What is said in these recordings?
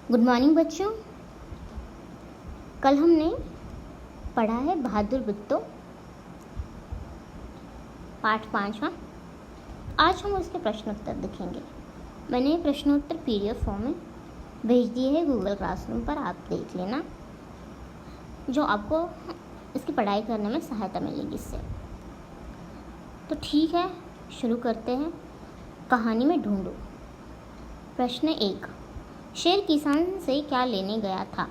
Good morning बच्चों। कल हमने पढ़ा है बहादुर बिट्टो पाठ 5वां। आज हम उसके प्रश्नोत्तर देखेंगे। मैंने प्रश्नोत्तर PDF फॉर्म में भेज दिए है गूगल क्लासरूम पर, आप देख लेना, जो आपको इसकी पढ़ाई करने में सहायता मिलेगी इससे। तो ठीक है, शुरू करते हैं। कहानी में ढूंढो। प्रश्न 1, शेर किसान से क्या लेने गया था?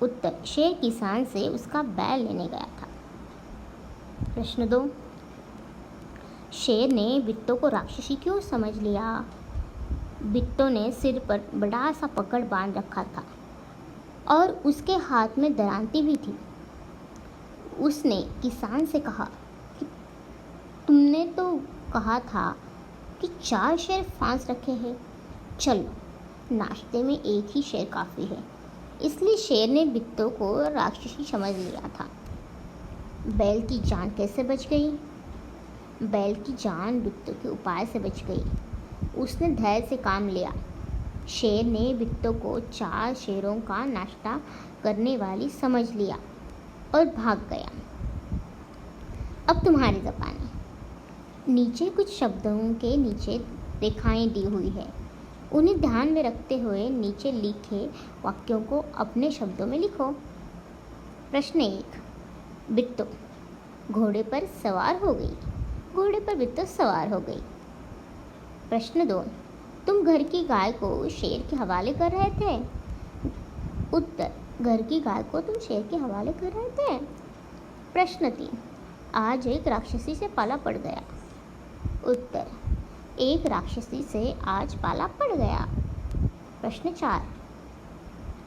उत्तर, शेर किसान से उसका बैल लेने गया था। प्रश्न 2, शेर ने बिट्टो को राक्षसी क्यों समझ लिया? बिट्टो ने सिर पर बड़ा सा पकड़ बांध रखा था और उसके हाथ में दरांती भी थी। उसने किसान से कहा कि तुमने तो कहा था कि 4 शेर फांस रखे हैं, चलो नाश्ते में एक ही शेर काफ़ी है। इसलिए शेर ने बिट्टो को राक्षसी समझ लिया था। बैल की जान कैसे बच गई? बैल की जान बिट्टो के उपाय से बच गई। उसने धैर्य से काम लिया। शेर ने बिट्टो को 4 शेरों का नाश्ता करने वाली समझ लिया और भाग गया। अब तुम्हारी ज़बानी। नीचे कुछ शब्दों के नीचे रेखाएं दी हुई है, उन्हें ध्यान में रखते हुए नीचे लिखे वाक्यों को अपने शब्दों में लिखो। प्रश्न 1, बिट्टो घोड़े पर सवार हो गई। घोड़े पर बिट्टो सवार हो गई। प्रश्न 2, तुम घर की गाय को शेर के हवाले कर रहे थे। उत्तर, घर की गाय को तुम शेर के हवाले कर रहे थे। प्रश्न 3, आज एक राक्षसी से पाला पड़ गया। उत्तर, एक राक्षसी से आज पाला पड़ गया। प्रश्न 4,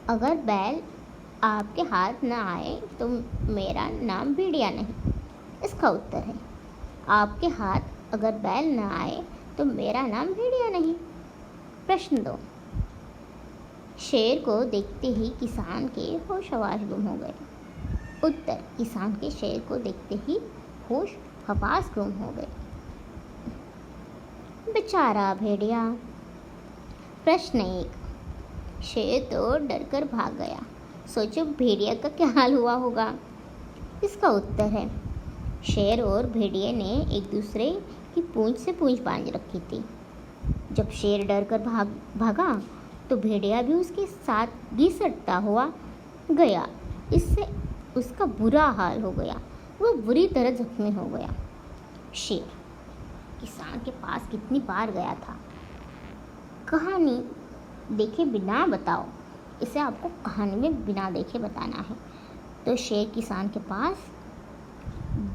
अगर बैल आपके हाथ न आए तो मेरा नाम भेड़िया नहीं। इसका उत्तर है, आपके हाथ अगर बैल न आए तो मेरा नाम भेड़िया नहीं। प्रश्न 2, शेर को देखते ही किसान के होश हवास गुम हो गए। उत्तर, किसान के शेर को देखते ही होश हवास गुम हो गए। बेचारा भेड़िया। प्रश्न 1, शेर तो डरकर भाग गया, सोचो भेड़िया का क्या हाल हुआ होगा। इसका उत्तर है, शेर और भेड़िए ने एक दूसरे की पूंछ से पूंछ बांध रखी थी। जब शेर डरकर भागा तो भेड़िया भी उसके साथ घिसटता हुआ गया। इससे उसका बुरा हाल हो गया, वो बुरी तरह जख्मी हो गया। शेर किसान के पास कितनी बार गया था? कहानी देखे बिना बताओ। इसे आपको कहानी में बिना देखे बताना है। तो शेर किसान के पास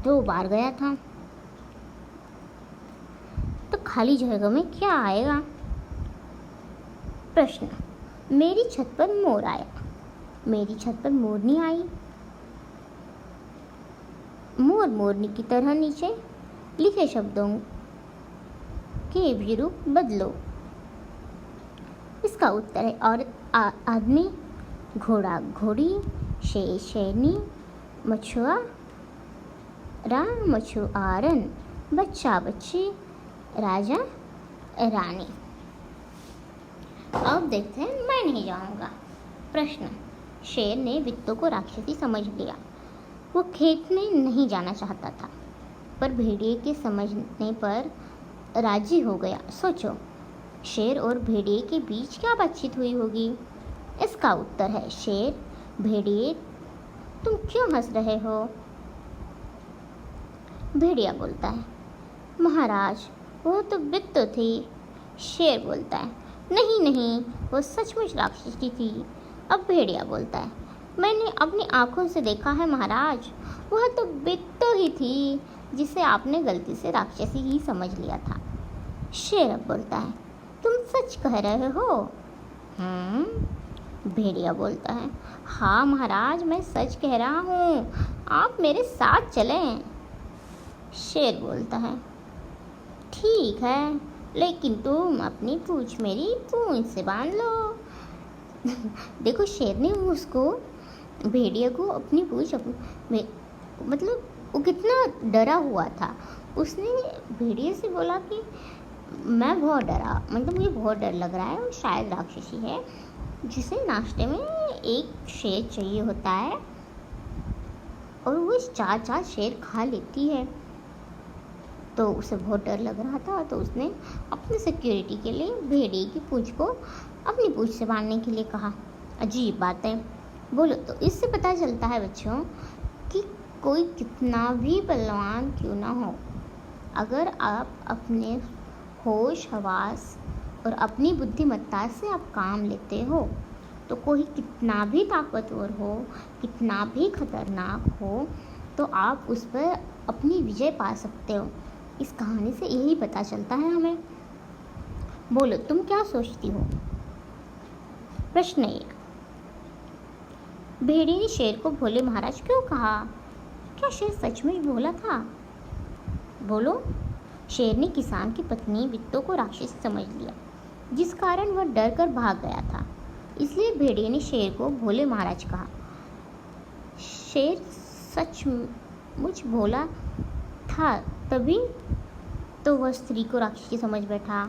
2 बार गया था। तो खाली जगह में क्या आएगा? प्रश्न, मेरी छत पर मोर आया। मेरी छत पर मोरनी आई। मोर मोरनी की तरह नीचे लिखे शब्दों के विरूप बदलो। इसका उत्तर है, औरत आदमी, घोड़ा घोड़ी, शेर शेरनी, मछुआ मछुआरन, बच्चा बच्ची, राजा रानी। अब देखते हैं, मैं नहीं जाऊंगा। प्रश्न, शेर ने बिट्टो को राक्षसी समझ लिया। वो खेत में नहीं जाना चाहता था, पर भेड़िए के समझने पर राजी हो गया। सोचो, शेर और भेड़िए के बीच क्या बातचीत हुई होगी? इसका उत्तर है, शेर, भेड़िए तुम क्यों हंस रहे हो? भेड़िया बोलता है, महाराज वो तो बिट्टो थी। शेर बोलता है, नहीं नहीं, वो सचमुच राक्षसी थी। अब भेड़िया बोलता है, मैंने अपनी आंखों से देखा है महाराज, वह तो बिट्टो ही थी जिसे आपने गलती से राक्षसी ही समझ लिया था। शेर अब बोलता है, तुम सच कह रहे हो? भेड़िया बोलता है, हाँ महाराज, मैं सच कह रहा हूँ, आप मेरे साथ चलें। शेर बोलता है, ठीक है, लेकिन तुम अपनी पूंछ मेरी पूंछ से बांध लो। देखो, शेर ने उसको, भेड़िया को अपनी पूंछ मतलब वो कितना डरा हुआ था। उसने भेड़िए से बोला कि मैं बहुत डरा, मतलब मुझे बहुत डर लग रहा है, वो शायद राक्षसी है, जिसे नाश्ते में एक शेर चाहिए होता है और वो 4-4 शेर खा लेती है। तो उसे बहुत डर लग रहा था, तो उसने अपनी सिक्योरिटी के लिए भेड़िए की पूंछ को अपनी पूंछ से बांधने के लिए कहा। अजीब बात है, बोलो। तो इससे पता चलता है बच्चों कि कोई कितना भी बलवान क्यों ना हो, अगर आप अपने होश हवास और अपनी बुद्धिमत्ता से आप काम लेते हो, तो कोई कितना भी ताकतवर हो, कितना भी खतरनाक हो, तो आप उस पर अपनी विजय पा सकते हो। इस कहानी से यही पता चलता है हमें। बोलो, तुम क्या सोचती हो? प्रश्न 1, भेड़िए ने शेर को भोले महाराज क्यों कहा? क्या शेर सचमुच भोला था? बोलो। शेर ने किसान की पत्नी बिट्टो को राक्षस समझ लिया, जिस कारण वह डर कर भाग गया था। इसलिए भेड़िए ने शेर को भोले महाराज कहा। शेर सचमुच भोला था, तभी तो वह स्त्री को राक्षसी समझ बैठा।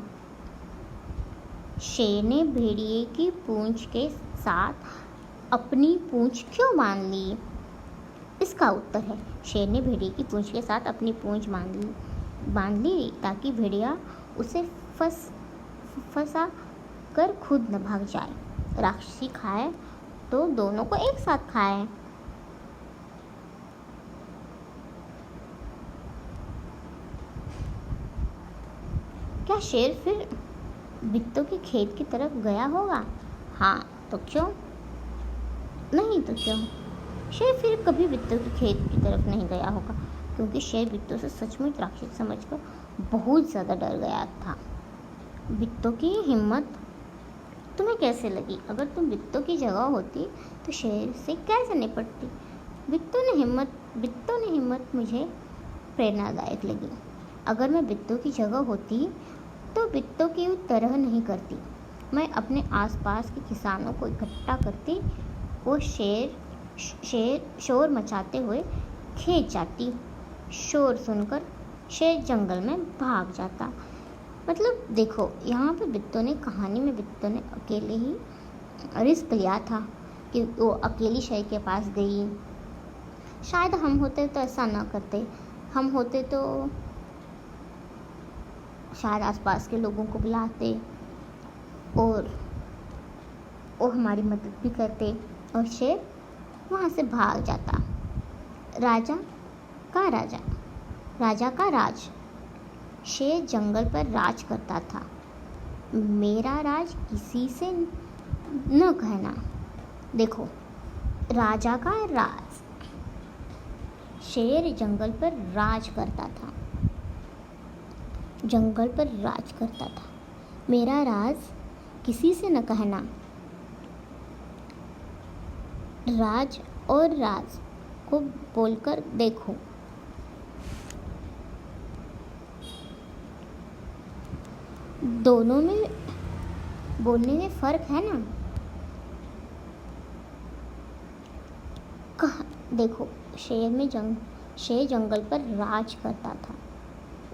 शेर ने भेड़िए की पूंछ के साथ अपनी पूंछ क्यों बांध ली? इसका उत्तर है, शेर ने भेड़िए की पूंछ के साथ अपनी पूंछ बांध ली ताकि भेड़िया उसे फंसा कर खुद न भाग जाए। राक्षसी खाए तो दोनों को एक साथ खाए। क्या शेर फिर बिट्टो के खेत की तरफ गया होगा? हाँ तो क्यों? नहीं तो क्यों? शेर फिर कभी बिट्टो के खेत की तरफ नहीं गया होगा, क्योंकि शेर बिट्टो से सचमुच राक्षस समझकर बहुत ज़्यादा डर गया था। बिट्टो की हिम्मत तुम्हें कैसे लगी? अगर तुम बिट्टो की जगह होती तो शेर से कैसे निपटती? बिट्टो ने हिम्मत मुझे प्रेरणादायक लगी। अगर मैं बिट्टो की जगह होती तो बिट्टो की तरह नहीं करती। मैं अपने आसपास के किसानों को इकट्ठा करती। वो शेर शोर मचाते हुए खेत जाती। शोर सुनकर शेर जंगल में भाग जाता। मतलब देखो, यहाँ पे कहानी में बिट्टो ने अकेले ही रिस्क लिया था कि वो अकेली शेर के पास गई। शायद हम होते तो ऐसा ना करते। हम होते तो शायद आसपास के लोगों को बुलाते और वो हमारी मदद भी करते और शेर वहाँ से भाग जाता। राजा का राज। शेर जंगल पर राज करता था। मेरा राज किसी से न कहना। देखो, राजा का राज। शेर जंगल पर राज करता था। मेरा राज किसी से न कहना। राज और राज को बोलकर देखो। दोनों में बोलने में फर्क है ना। देखो, शेर जंगल पर राज करता था।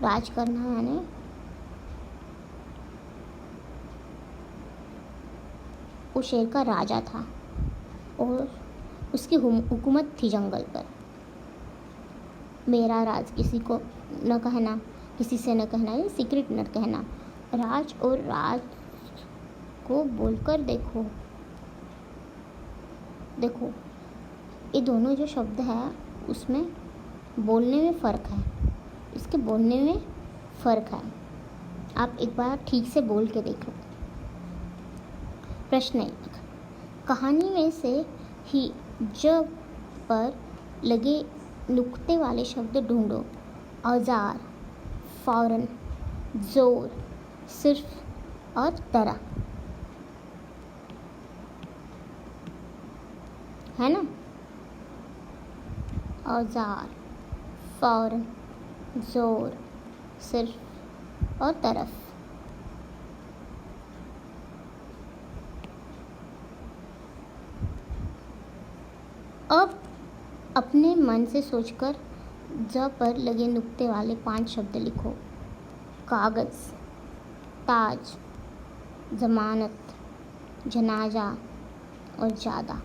राज करना यानी वो शेर का राजा था और उसकी हुकूमत थी जंगल पर। मेरा राज किसी को न कहना, किसी से न कहना, ये सीक्रेट न कहना। राज और राज को बोलकर देखो। ये दोनों जो शब्द है उसमें बोलने में फ़र्क है। इसके बोलने में फ़र्क है। आप एक बार ठीक से बोल के देखो। प्रश्न 1, कहानी में से ही ज पर लगे नुक्ते वाले शब्द ढूंढो। औजार, फौरन, जोर, सिर्फ और तरह। है ना? औजार, फौरन, जोर, सिर्फ और तरफ। अब अपने मन से सोचकर ज पर लगे नुक्ते वाले 5 शब्द लिखो। कागज़, ताज, जमानत, जनाजा, और ज़्यादा।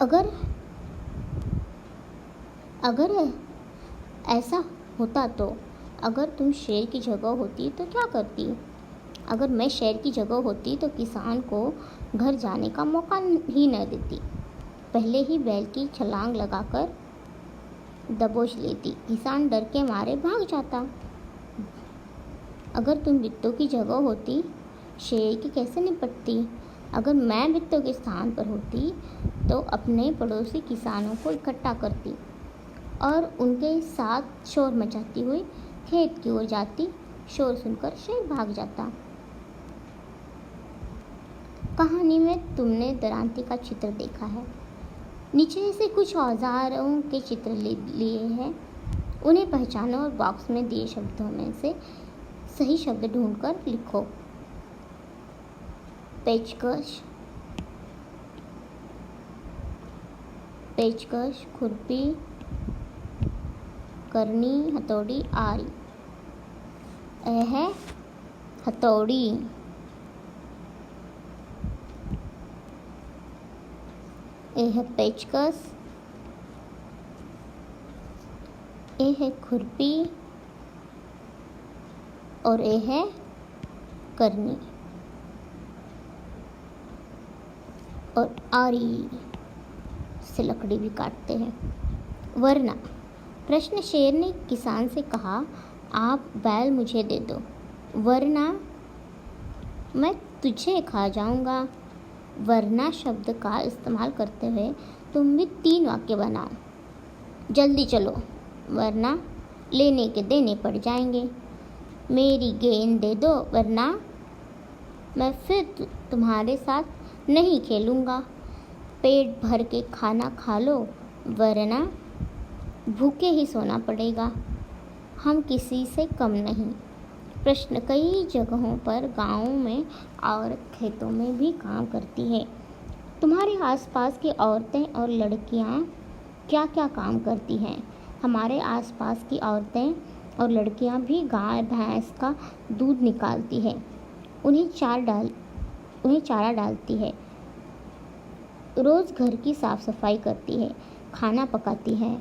अगर अगर ऐसा होता तो अगर तुम शेर की जगह होती तो क्या करती? अगर मैं शेर की जगह होती तो किसान को घर जाने का मौका ही न देती, पहले ही बैल की छलांग लगाकर दबोच लेती। किसान डर के मारे भाग जाता। अगर तुम बिट्टू की जगह होती, शेर की कैसे निपटती? अगर मैं बिट्टू के स्थान पर होती तो अपने पड़ोसी किसानों को इकट्ठा करती और उनके साथ शोर मचाती हुई खेत की ओर जाती। शोर सुनकर शेर भाग जाता। कहानी में तुमने दरांती का चित्र देखा है। नीचे से कुछ औजारों के चित्र लिए हैं। उन्हें पहचानो और बॉक्स में दिए शब्दों में से सही शब्द ढूंढकर लिखो। पेचकश, पेचकश, खुरपी, करनी, हथौड़ी, आरी। यह है हथौड़ी। यह है पेचकस। यह है खुरपी और यह है करनी और आरी से लकड़ी भी काटते हैं। वरना प्रश्न शेर ने किसान से कहा, आप बैल मुझे दे दो वरना मैं तुझे खा जाऊंगा। वरना शब्द का इस्तेमाल करते हुए तुम भी 3 वाक्य बनाओ। जल्दी चलो वरना लेने के देने पड़ जाएंगे। मेरी गेंद दे दो वरना मैं फिर तुम्हारे साथ नहीं खेलूँगा। पेट भर के खाना खा लो वरना भूखे ही सोना पड़ेगा। हम किसी से कम नहीं। प्रश्न कई जगहों पर गाँवों में और खेतों में भी काम करती है। तुम्हारे आसपास की औरतें और लड़कियाँ क्या क्या काम करती हैं? हमारे आसपास की औरतें और लड़कियाँ भी गाय भैंस का दूध निकालती है, उन्हें चारा डालती है, रोज़ घर की साफ सफाई करती है, खाना पकाती है,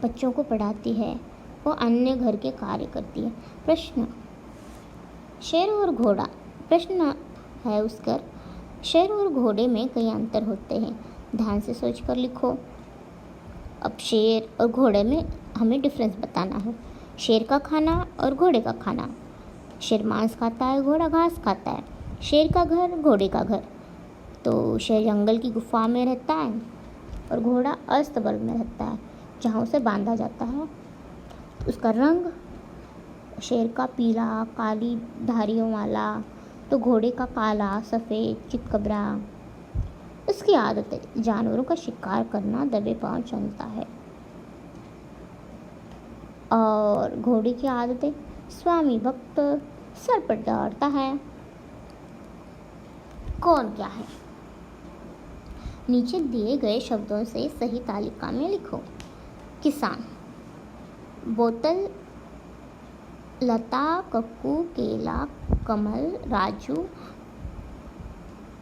बच्चों को पढ़ाती है और अन्य घर के कार्य करती है। प्रश्न शेर और घोड़ा। प्रश्न है उसका, शेर और घोड़े में कई अंतर होते हैं। ध्यान से सोचकर लिखो। अब शेर और घोड़े में हमें डिफरेंस बताना है। शेर का खाना और घोड़े का खाना। शेर मांस खाता है, घोड़ा घास खाता है। शेर का घर, घोड़े का घर। तो शेर जंगल की गुफा में रहता है और घोड़ा अस्तबल में रहता है जहाँ उसे बांधा जाता है। उसका रंग शेर का पीला काली धारियों वाला, तो घोड़े का काला सफ़ेद चितकबरा। उसकी आदत है जानवरों का शिकार करना, दबे पांव चलता है। और घोड़े की आदत है स्वामी भक्त, सर पर दौड़ता है। कौन क्या है? नीचे दिए गए शब्दों से सही तालिका में लिखो। किसान, बोतल, लता, कक्कू, केला, कमल, राजू,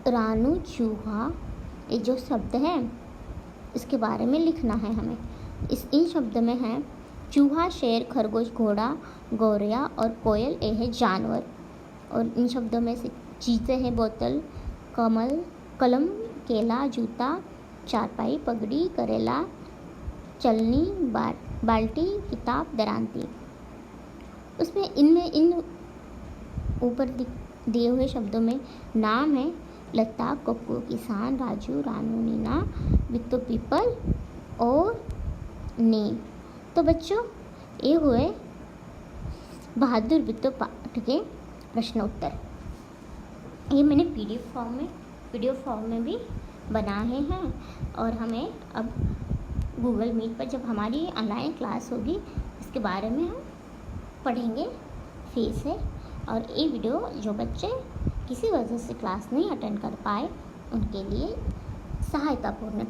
रानू, चूहा। ये जो शब्द हैं इसके बारे में लिखना है हमें। इन शब्द में है चूहा, शेर, खरगोश, घोड़ा, गौरैया और कोयल। ये है जानवर। और इन शब्दों में से चीज़ें हैं बोतल, कलम, केला, जूता, चारपाई, पगड़ी, करेला, चलनी, बाल्टी, किताब, दरांती। उसमें इन ऊपर दिए हुए शब्दों में नाम है लता, कक्कू, किसान, राजू, रानू, नीना, बिट्टू, पीपल और नीम। तो बच्चों ये हुए बहादुर बिट्टू पाठ के प्रश्न उत्तर। ये मैंने वीडियो फॉर्म में भी बनाए हैं और हमें अब गूगल मीट पर जब हमारी ऑनलाइन क्लास होगी इसके बारे में हम पढ़ेंगे फिर से। और ये वीडियो जो बच्चे किसी वजह से क्लास नहीं अटेंड कर पाए उनके लिए सहायतापूर्ण